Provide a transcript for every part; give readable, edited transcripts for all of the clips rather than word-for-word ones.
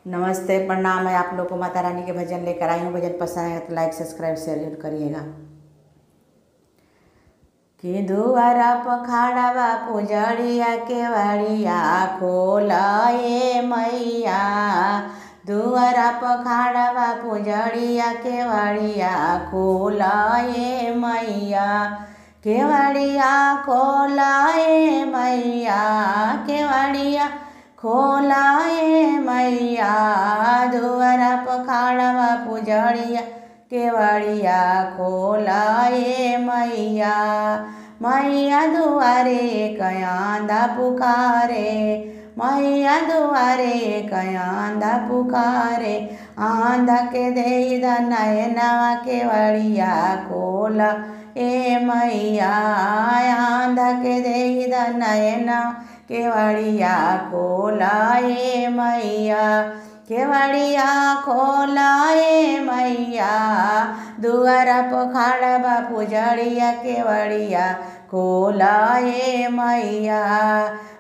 नमस्ते, प्रणाम। मैं आप लोग को माता रानी के भजन लेकर आई हूँ। भजन पसंद आएगा तो लाइक सब्सक्राइब शेयर जरूर करिएगा। कि दुआरा पखाड़ा बा पुजड़िया केवड़िया खोलाए मैया। दुआरा पखाड़ा बा पुजड़िया केवड़िया खोलाए मैया। केवड़िया खोलाए मैया, केवड़िया खोलाए मैया। दुआरा पखाड़ा बा पुजड़िया केवड़िया खोलाए मैया। मैया दुआरे कयांदा पुकारे, मैया दुआरे कयांदा पुकारे। आंधा के दे नयनवा केवड़िया खोला ए मैया। आंधा के दे नयनवा केवड़िया खोलाए मैया। केवड़िया खोलाए मैया। दुआरा पखाड़ा बा पुजड़िया केवड़िया खोलाए मैया।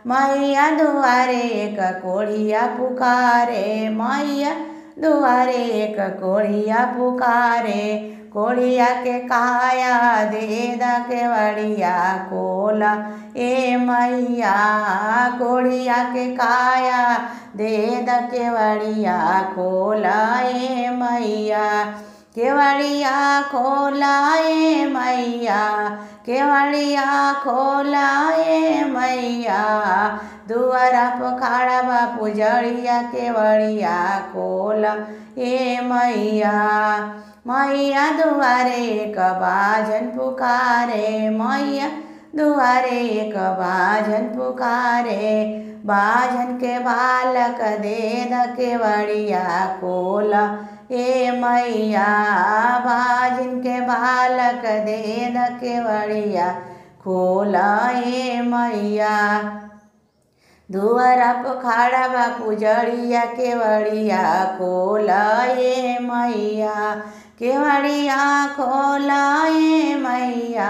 मैया दुआरे एक कोढ़िया पुकारे, मैया दुआरे एक कोढ़िया पुकारे। कोढ़िया के काया दे द केवड़िया खोला ए मैया। कोढ़िया के काया दे द केवड़िया खोला ए मैया। केवड़िया खोलाए मैया, केवड़िया खोलाए मैया। दुआरा पखाड़ा बा पुजड़िया केवड़िया खोला ए मैया। मैया दुआरे एक बाजन पुकारे, मैया दुआरे एक बाजन पुकारे। बाजन के बालक दे द केवड़िया खोला ए मैया। बाजन के बालक दे द केवड़िया खोला ए मैया। दुआरा पखाड़ा बा पुजड़िया केवड़िया खोला ए मैया। केवड़िया खोला ए मैया,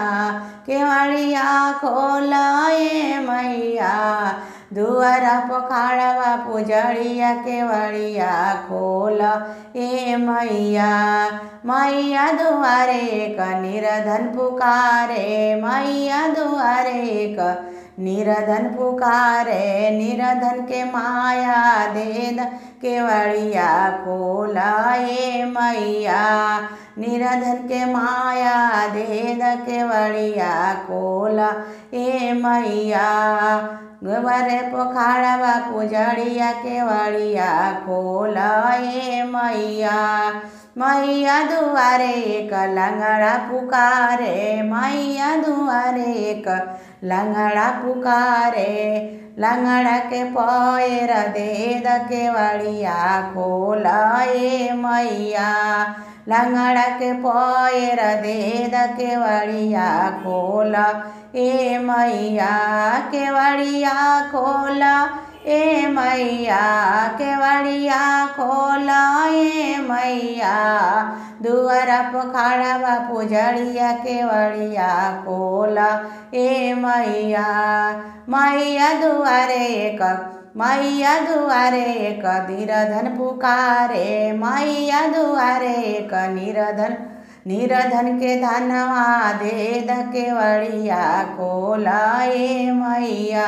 केवड़िया खोला ए मैया। दुआरा पखाड़ा बा पुजड़िया केवड़िया खोला ए मैया। मैया दुआरे एक निर्धन पुकारे, मैया दुआरे एक निर्धन पुकारे। निर्धन के माया दे द केवड़िया खोला ए मैया। निर्धन के माया दे द केवड़िया खोला ए मैया। दुआरे पखाड़ा बा पुजड़िया केवड़िया खोला ए मैया। मैया दुआरे एक लंगड़ा पुकारे, मैया दुआरे एक लंगड़ा पुकारे। लंगड़ा के पैर दे द केवड़िया खोला ए मैया। लंगड़ा के पैर दे द केवड़िया खोला ए मैया। केवड़िया खोला ए मैया, केवड़िया खोला ए मैया। दुआरा पखाड़ा बा पुजड़िया केवड़िया खोला ए मैया। मैया दुआरे एक, मैया दुआरे एक निर्धन पुकारे, मैया दुआरे एक निर्धन। निर्धन के धनवा दे द केवड़िया खोला ए मैया।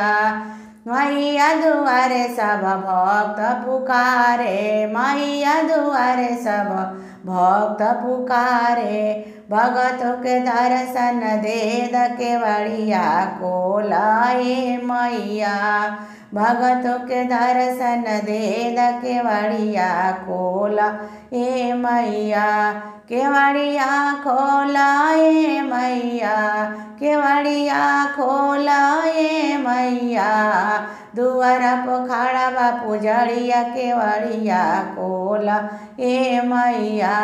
मैया दुआरे सब भक्त पुकारे, मैया दुआरे सब भक्त पुकारे। भगतों के दर्शन दे द केवड़िया खोला ए मैया। भगतों के दर्शन दे द केवड़िया खोला ए मैया। केवड़िया खोला ए मैया, केवड़िया खोला ए मैया। दुआरा पखाड़ा बा पुजड़िया केवड़िया खोला ए मैया।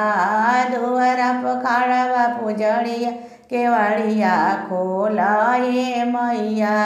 दुआरा पखाड़ा बा पुजड़िया केवड़िया खोला ए मैया।